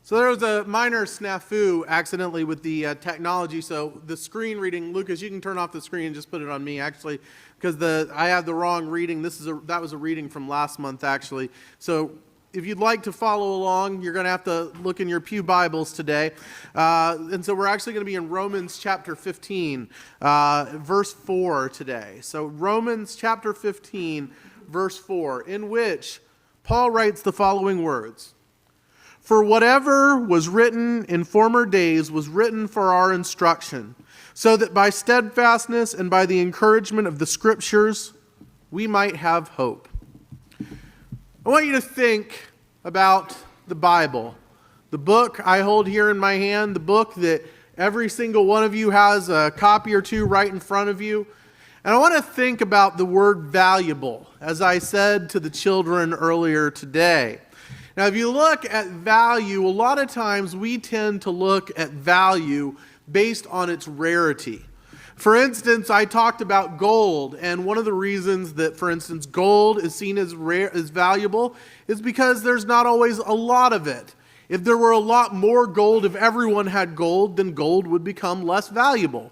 So there was a minor snafu accidentally with the technology. So the screen reading, Lucas, you can turn off the screen and just put it on me actually, because I have the wrong reading. That was a reading from last month actually. So if you'd like to follow along, you're going to have to look in your pew Bibles today. And so we're actually going to be in Romans chapter 15, verse 4 today. So Romans chapter 15, verse 4, in which Paul writes the following words. For whatever was written in former days was written for our instruction, so that by steadfastness and by the encouragement of the Scriptures, we might have hope. I want you to think about the Bible, the book I hold here in my hand, the book that every single one of you has a copy or two right in front of you. And I want to think about the word valuable, as I said to the children earlier today. Now, if you look at value, a lot of times we tend to look at value based on its rarity. For instance, I talked about gold, and one of the reasons that, for instance, gold is seen as rare, as valuable, is because there's not always a lot of it. If there were a lot more gold, if everyone had gold, then gold would become less valuable.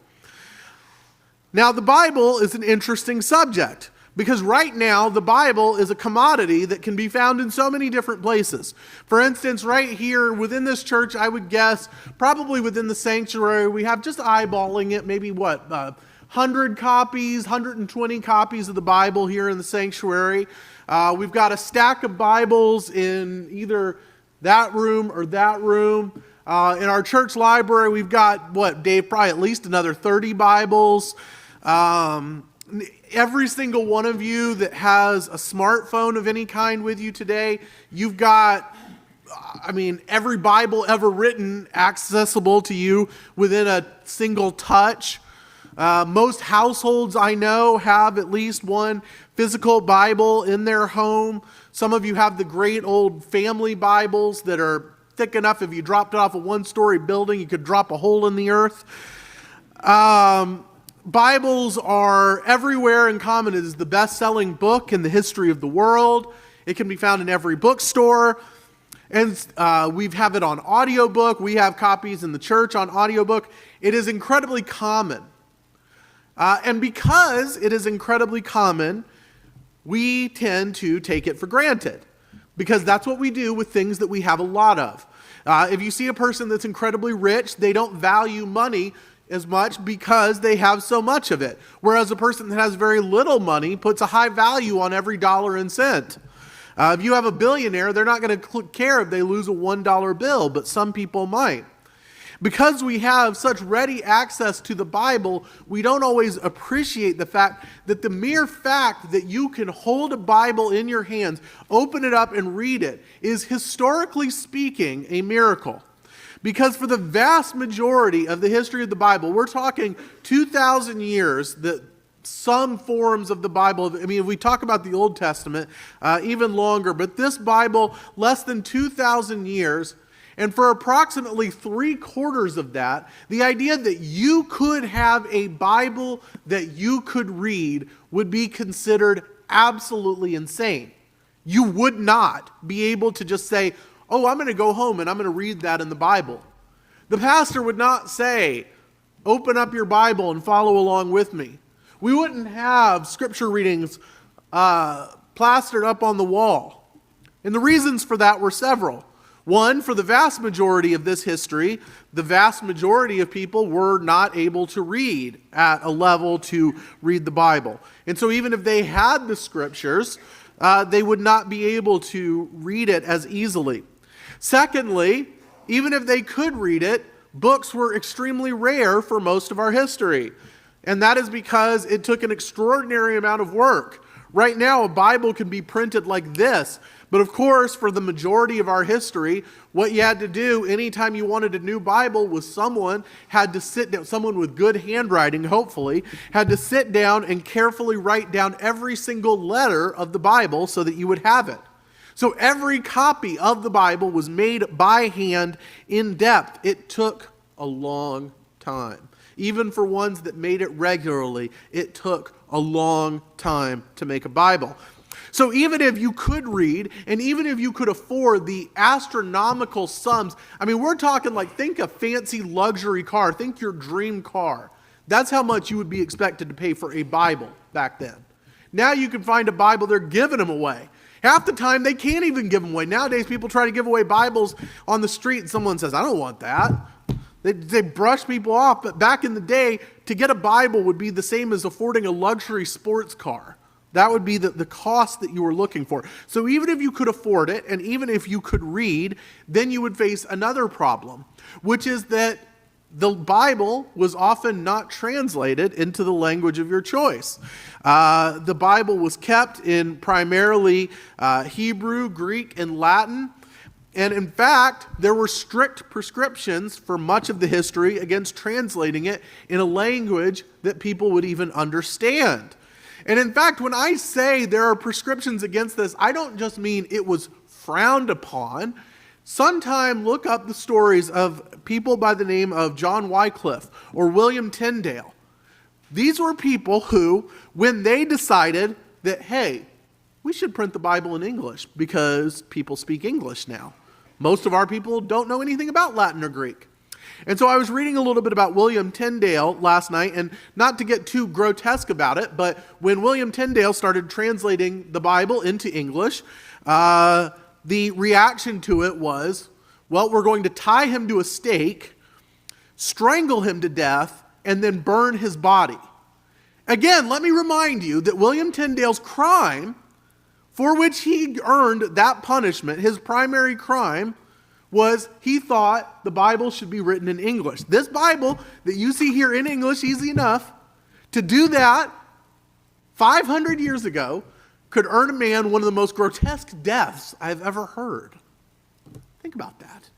Now, the Bible is an interesting subject. Because right now, the Bible is a commodity that can be found in so many different places. For instance, right here within this church, I would guess, probably within the sanctuary, we have, just eyeballing it, maybe 100 copies, 120 copies of the Bible here in the sanctuary. We've got a stack of Bibles in either that room or that room. In our church library, we've got, Dave, probably at least another 30 Bibles. Every single one of you that has a smartphone of any kind with you today, you've got, every Bible ever written accessible to you within a single touch. Most households I know have at least one physical Bible in their home. Some of you have the great old family Bibles that are thick enough if you dropped it off a one-story building, you could drop a hole in the earth. Bibles are everywhere and common. It is the best-selling book in the history of the world. It can be found in every bookstore. And we have it on audiobook. We have copies in the church on audiobook. It is incredibly common. And because it is incredibly common, we tend to take it for granted. Because that's what we do with things that we have a lot of. If you see a person that's incredibly rich, they don't value money as much because they have so much of it. Whereas a person that has very little money puts a high value on every dollar and cent. If you have a billionaire, they're not going to care if they lose a $1 bill, but some people might. Because we have such ready access to the Bible, we don't always appreciate the fact that the mere fact that you can hold a Bible in your hands, open it up and read it, is historically speaking a miracle. Because for the vast majority of the history of the Bible, we're talking 2,000 years, that some forms of the Bible, if we talk about the Old Testament, even longer, but this Bible, less than 2,000 years, and for approximately 3/4 of that, the idea that you could have a Bible that you could read would be considered absolutely insane. You would not be able to just say, oh, I'm going to go home and I'm going to read that in the Bible. The pastor would not say, open up your Bible and follow along with me. We wouldn't have scripture readings plastered up on the wall. And the reasons for that were several. One, for the vast majority of this history, the vast majority of people were not able to read at a level to read the Bible. And so even if they had the scriptures, they would not be able to read it as easily. Secondly, even if they could read it, books were extremely rare for most of our history. And that is because it took an extraordinary amount of work. Right now, a Bible can be printed like this. But of course, for the majority of our history, what you had to do anytime you wanted a new Bible was someone had to sit down, someone with good handwriting, hopefully, had to sit down and carefully write down every single letter of the Bible so that you would have it. So every copy of the Bible was made by hand in depth. It took a long time. Even for ones that made it regularly, it took a long time to make a Bible. So even if you could read, and even if you could afford the astronomical sums, I mean, we're talking like, think a fancy luxury car, think your dream car. That's how much you would be expected to pay for a Bible back then. Now you can find a Bible, they're giving them away. Half the time, they can't even give them away. Nowadays, people try to give away Bibles on the street, and someone says, I don't want that. They brush people off, but back in the day, to get a Bible would be the same as affording a luxury sports car. That would be the cost that you were looking for. So even if you could afford it, and even if you could read, then you would face another problem, which is that the Bible was often not translated into the language of your choice. The Bible was kept in primarily Hebrew, Greek, and Latin. And in fact, there were strict prescriptions for much of the history against translating it in a language that people would even understand. And in fact, when I say there are prescriptions against this, I don't just mean it was frowned upon. Sometime look up the stories of people by the name of John Wycliffe or William Tyndale. These were people who, when they decided that, hey, we should print the Bible in English because people speak English now. Most of our people don't know anything about Latin or Greek. And so I was reading a little bit about William Tyndale last night, and not to get too grotesque about it, but when William Tyndale started translating the Bible into English, the reaction to it was, well, we're going to tie him to a stake, strangle him to death, and then burn his body. Again, let me remind you that William Tyndale's crime, for which he earned that punishment, his primary crime, was he thought the Bible should be written in English. This Bible that you see here in English, easy enough, to do that 500 years ago, could earn a man one of the most grotesque deaths I've ever heard. Think about that.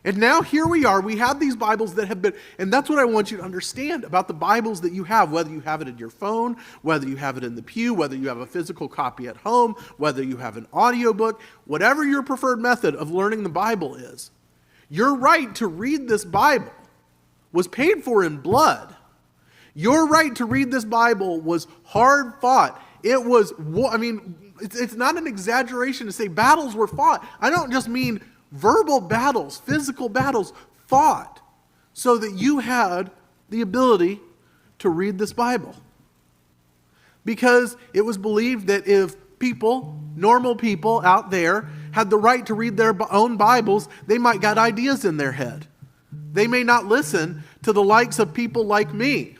And now here we are, we have these Bibles that have been, and that's what I want you to understand about the Bibles that you have, whether you have it in your phone, whether you have it in the pew, whether you have a physical copy at home, whether you have an audiobook, whatever your preferred method of learning the Bible is. Your right to read this Bible was paid for in blood. Your right to read this Bible was hard fought. It was, it's not an exaggeration to say battles were fought. I don't just mean verbal battles, physical battles fought so that you had the ability to read this Bible. Because it was believed that if people, normal people out there, had the right to read their own Bibles, they might get ideas in their head. They may not listen to the likes of people like me.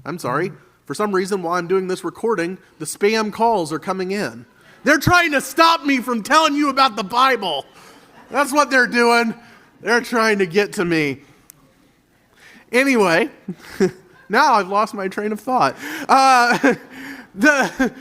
I'm sorry. For some reason, while I'm doing this recording, the spam calls are coming in. They're trying to stop me from telling you about the Bible. That's what they're doing. They're trying to get to me. Anyway, now I've lost my train of thought. The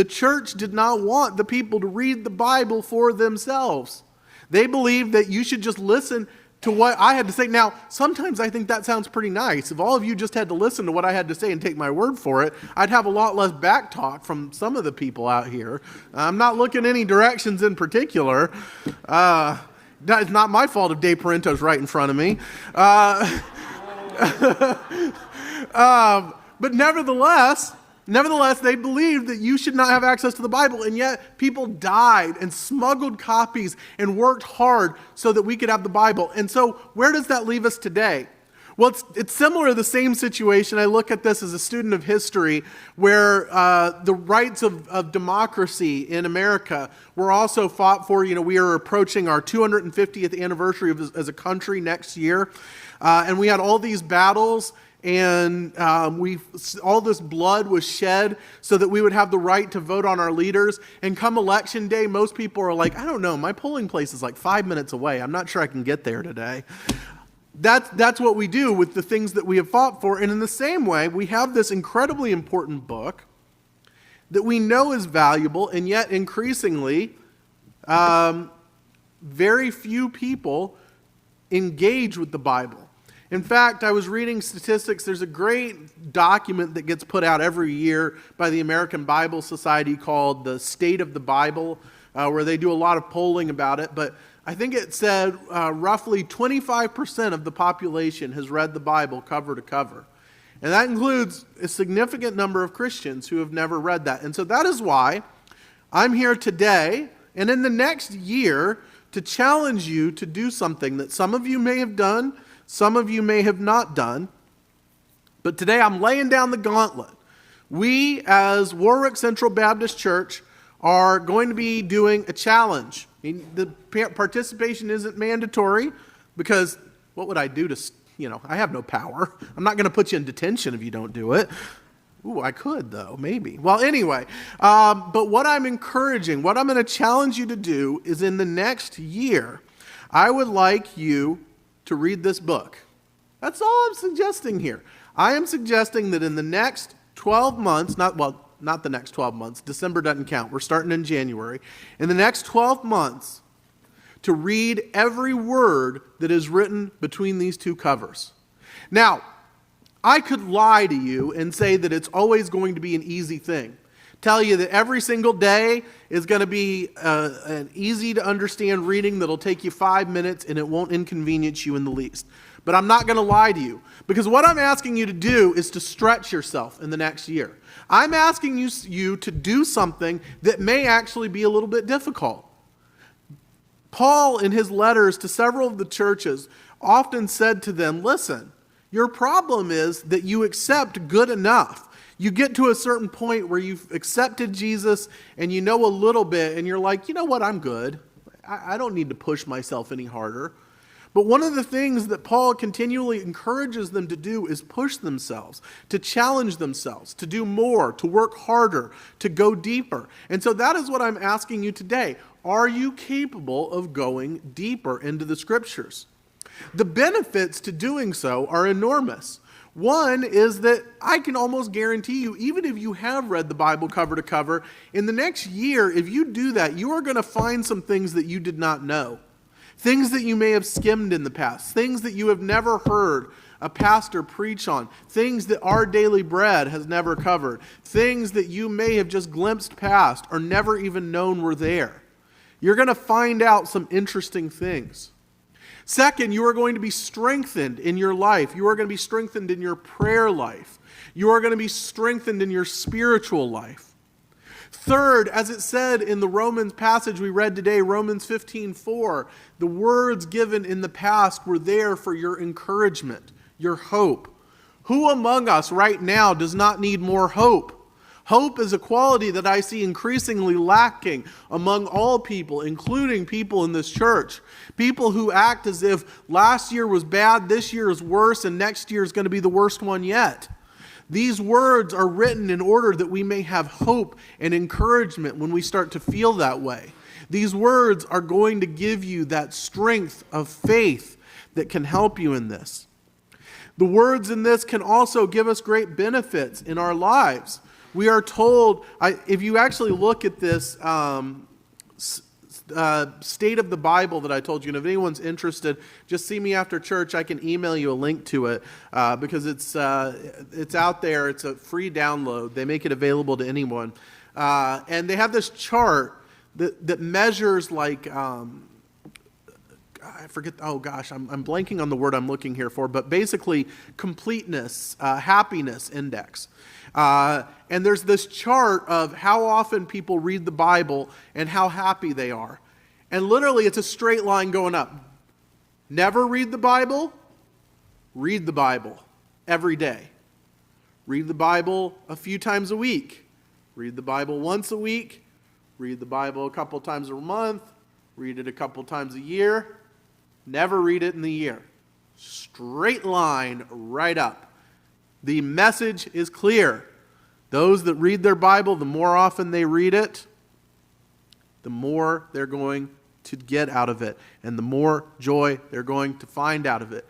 church did not want the people to read the Bible for themselves. They believed that you should just listen to what I had to say. Now, sometimes I think that sounds pretty nice. If all of you just had to listen to what I had to say and take my word for it, I'd have a lot less back talk from some of the people out here. I'm not looking any directions in particular. It's not my fault if Dave Parento's right in front of me. But nevertheless, they believed that you should not have access to the Bible, and yet people died and smuggled copies and worked hard so that we could have the Bible. And so where does that leave us today? Well, it's similar to the same situation. I look at this as a student of history where the rights of democracy in America were also fought for. You know, we are approaching our 250th anniversary as a country next year, and we had all these battles. And all this blood was shed so that we would have the right to vote on our leaders. And come election day, most people are like, I don't know, my polling place is like 5 minutes away. I'm not sure I can get there today. That's what we do with the things that we have fought for. And in the same way, we have this incredibly important book that we know is valuable, and yet increasingly, very few people engage with the Bible. In fact, I was reading statistics. There's a great document that gets put out every year by the American Bible Society called The State of the Bible, where they do a lot of polling about it. But I think it said roughly 25% of the population has read the Bible cover to cover. And that includes a significant number of Christians who have never read that. And so that is why I'm here today and in the next year to challenge you to do something that some of you may have done, some of you may have not done. But today I'm laying down the gauntlet. We, as Warwick Central Baptist Church, are going to be doing a challenge. The participation isn't mandatory because what would I do to, I have no power. I'm not going to put you in detention if you don't do it. Ooh, I could though, maybe. Well, anyway, but what I'm encouraging, what I'm going to challenge you to do is in the next year, I would like you to read this book. That's all I'm suggesting here. I am suggesting that in the next 12 months, not the next 12 months, December doesn't count, we're starting in January, in the next 12 months, to read every word that is written between these two covers. Now, I could lie to you and say that it's always going to be an easy thing. Tell you that every single day is going to be an easy to understand reading that'll take you 5 minutes and it won't inconvenience you in the least. But I'm not going to lie to you, because what I'm asking you to do is to stretch yourself in the next year. I'm asking you to do something that may actually be a little bit difficult. Paul, in his letters to several of the churches, often said to them, listen, your problem is that you accept good enough. You get to a certain point where you've accepted Jesus and you know a little bit and you're like, you know what, I'm good. I don't need to push myself any harder. But one of the things that Paul continually encourages them to do is push themselves, to challenge themselves, to do more, to work harder, to go deeper. And so that is what I'm asking you today. Are you capable of going deeper into the Scriptures? The benefits to doing so are enormous. One is that I can almost guarantee you, even if you have read the Bible cover to cover, in the next year, if you do that, you are going to find some things that you did not know. Things that you may have skimmed in the past, things that you have never heard a pastor preach on, things that Our Daily Bread has never covered, things that you may have just glimpsed past or never even known were there. You're going to find out some interesting things. Second, you are going to be strengthened in your life. You are going to be strengthened in your prayer life. You are going to be strengthened in your spiritual life. Third, as it said in the Romans passage we read today, Romans 15:4, the words given in the past were there for your encouragement, your hope. Who among us right now does not need more hope? Hope is a quality that I see increasingly lacking among all people, including people in this church. People who act as if last year was bad, this year is worse, and next year is going to be the worst one yet. These words are written in order that we may have hope and encouragement when we start to feel that way. These words are going to give you that strength of faith that can help you in this. The words in this can also give us great benefits in our lives. We are told, if you actually look at this state of the Bible that I told you, and if anyone's interested, just see me after church. I can email you a link to it because it's out there. It's a free download. They make it available to anyone. And they have this chart that measures like, I forget, oh gosh, I'm blanking on the word I'm looking here for, but basically completeness, happiness index. And there's this chart of how often people read the Bible and how happy they are. And literally it's a straight line going up. Never read the Bible, read the Bible every day. Read the Bible a few times a week. Read the Bible once a week. Read the Bible a couple times a month. Read it a couple times a year. Never read it in the year. Straight line right up. The message is clear. Those that read their Bible, the more often they read it, the more they're going to get out of it, and the more joy they're going to find out of it.